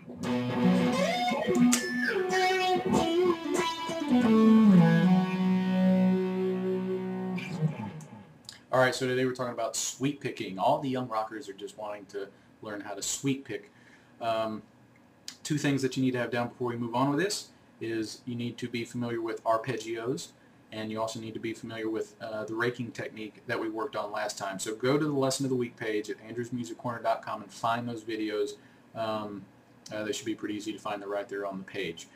All right, so today we're talking about sweep picking. All the young rockers are just wanting to learn how to sweep pick. Two things that you need to have down before we move on with this is you need to be familiar with arpeggios, and you also need to be familiar with the raking technique that we worked on last time. So go to the Lesson of the Week page at andrewsmusiccorner.com and find those videos. They should be pretty easy to find. They're right there on the page.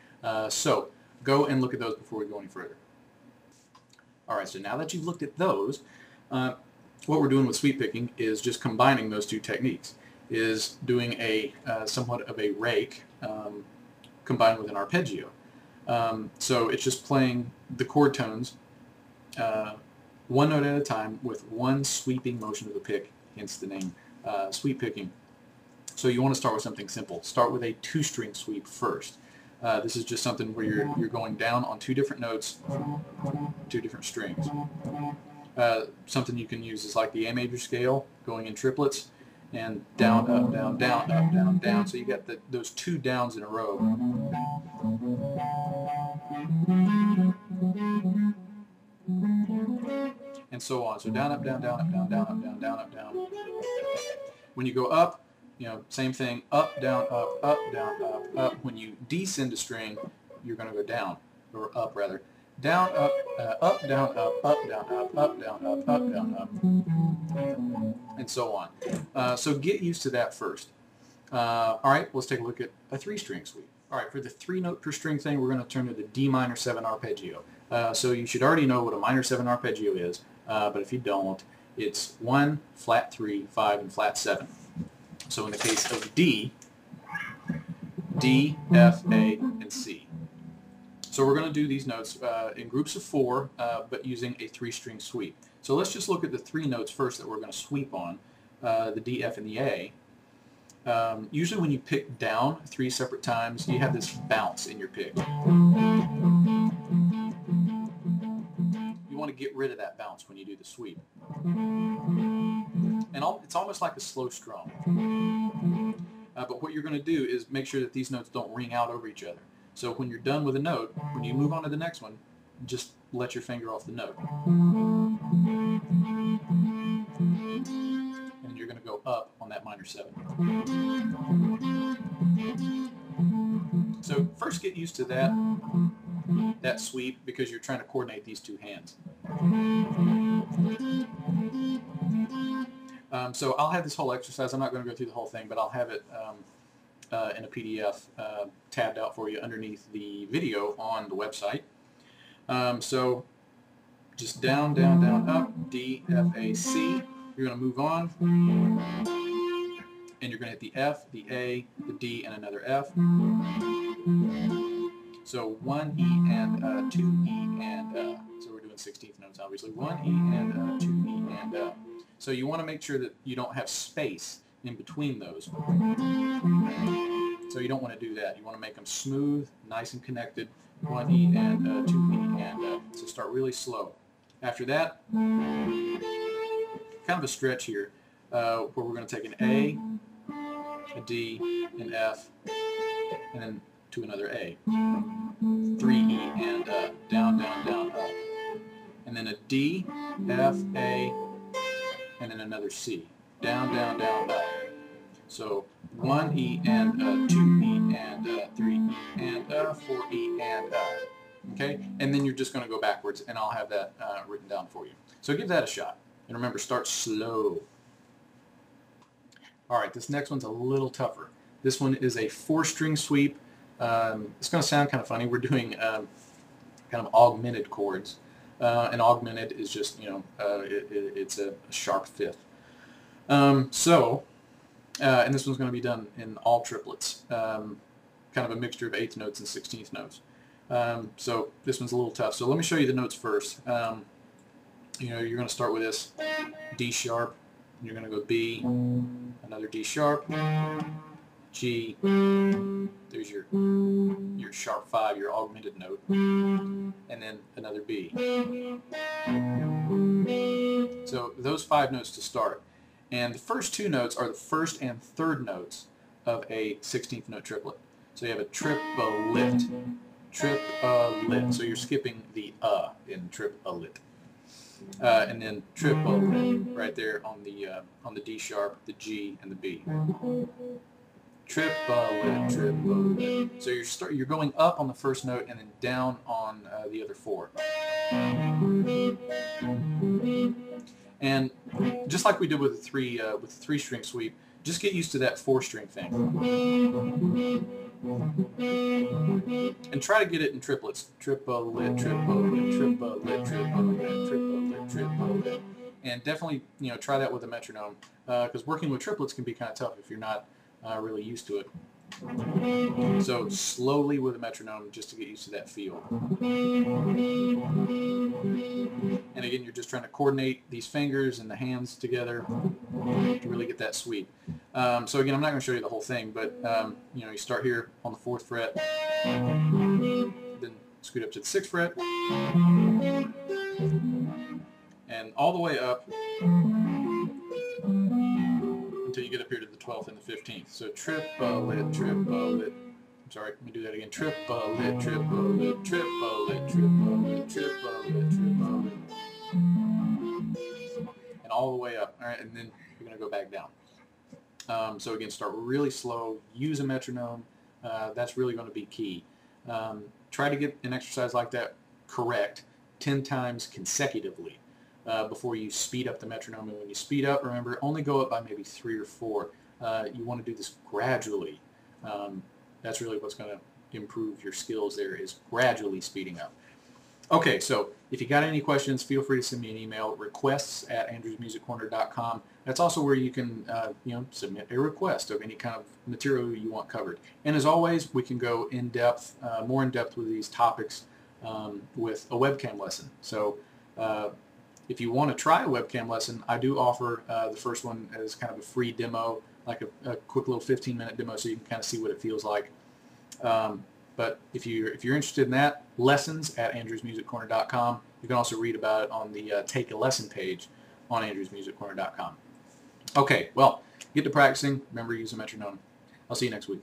So go and look at those before we go any further. All right, so now that you've looked at those, what we're doing with sweep picking is just combining those two techniques, is doing a somewhat of a rake combined with an arpeggio. So it's just playing the chord tones one note at a time with one sweeping motion of the pick, hence the name sweep picking. So you want to start with something simple. Start with a two-string sweep first. This is just something where you're going down on two different notes, two different strings. Something you can use is like the A major scale, going in triplets, and down, up, down, down, up, down, down. So you got those two downs in a row. And so on. So down, up, down, down, up, down, down, up, down, down, up, down. When you go up, same thing, up, down, down, up. When you descend a string, you're going to go down, or up rather. Down, up, down, up, down, up, down, up, down, up, and so on. So get used to that first. All right, let's take a look at a three-string sweep. All right, for the 3-note per string thing, we're going to turn to the D minor 7 arpeggio. So you should already know what a minor 7 arpeggio is, but if you don't, it's 1, flat 3, 5, and flat 7. So in the case of D, F, A, and C. So we're going to do these notes in groups of 4, but using a 3-string sweep. So let's just look at the 3 notes first that we're going to sweep on, the D, F, and the A. Usually when you pick down 3 separate times, you have this bounce in your pick. You want to get rid of that bounce when you do the sweep. And it's almost like a slow strum. But what you're going to do is make sure that these notes don't ring out over each other. So when you're done with a note, when you move on to the next one, just let your finger off the note. And you're going to go up on that minor 7. So first get used to that sweep, because you're trying to coordinate these two hands. So I'll have this whole exercise. I'm not going to go through the whole thing, but I'll have it in a PDF tabbed out for you underneath the video on the website. So just down, down, down, up, D, F, A, C. You're going to move on, and you're going to hit the F, the A, the D, and another F. So 1 E and 2 E and so we're doing 16th notes obviously. 1 E and 2 E and so you want to make sure that you don't have space in between those. So you don't want to do that. You want to make them smooth, nice and connected. 1 E and 2 E and so start really slow. After that, kind of a stretch here, where we're going to take an A, a D, an F, and then to another A. 3 E and down, down, down, up. And then a D, F, A, and then another C. Down, down, down, up. So 1 E and 2 E and 3 E and 4 E and okay? And then you're just going to go backwards, and I'll have that written down for you. So give that a shot. And remember, start slow. All right, this next one's a little tougher. This one is a 4-string sweep. It's going to sound kind of funny. We're doing kind of augmented chords. And augmented is just, it's a sharp 5th. And this one's going to be done in all triplets, kind of a mixture of 8th notes and 16th notes. So this one's a little tough. So let me show you the notes first. You're going to start with this D sharp, and you're going to go B, another D sharp, G, there's your sharp 5, your augmented note, and then another B. So those 5 notes to start. And the first 2 notes are the 1st and 3rd notes of a 16th note triplet. So you have a triplet, triplet. So you're skipping the in triplet. And then triplet right there on the D sharp, the G, and the B. Triplet, triplet. So you're going up on the first note and then down on the other four. And just like we did with the three-string sweep, just get used to that four-string thing. And try to get it in triplets. Triplet, triplet, triplet, triplet, triplet, triplet. And definitely, try that with a metronome, because working with triplets can be kind of tough if you're not really used to it. So slowly with a metronome just to get used to that feel. And again, you're just trying to coordinate these fingers and the hands together to really get that sweep. So again, I'm not going to show you the whole thing, but you start here on the 4th fret, then scoot up to the 6th fret, and all the way up until you get up here to the 12th and the 15th. So triplet, triplet. I'm sorry, let me do that again. Triplet, triplet, triplet, triplet, triplet, triplet. And all the way up. All right, and then you're going to go back down. So again, start really slow. Use a metronome. That's really going to be key. Try to get an exercise like that correct 10 times consecutively. Before you speed up the metronome. And when you speed up, remember, only go up by maybe 3 or 4. You want to do this gradually. That's really what's going to improve your skills there, is gradually speeding up. Okay, so if you got any questions, feel free to send me an email, requests@andrewsmusiccorner.com. That's also where you can submit a request of any kind of material you want covered. And as always, we can go in depth, more in depth with these topics with a webcam lesson. So if you want to try a webcam lesson, I do offer the first one as kind of a free demo, like a quick little 15-minute demo, so you can kind of see what it feels like. But if you're interested in that, lessons@andrewsmusiccorner.com. You can also read about it on the Take a Lesson page on andrewsmusiccorner.com. Okay, well, get to practicing. Remember, use a metronome. I'll see you next week.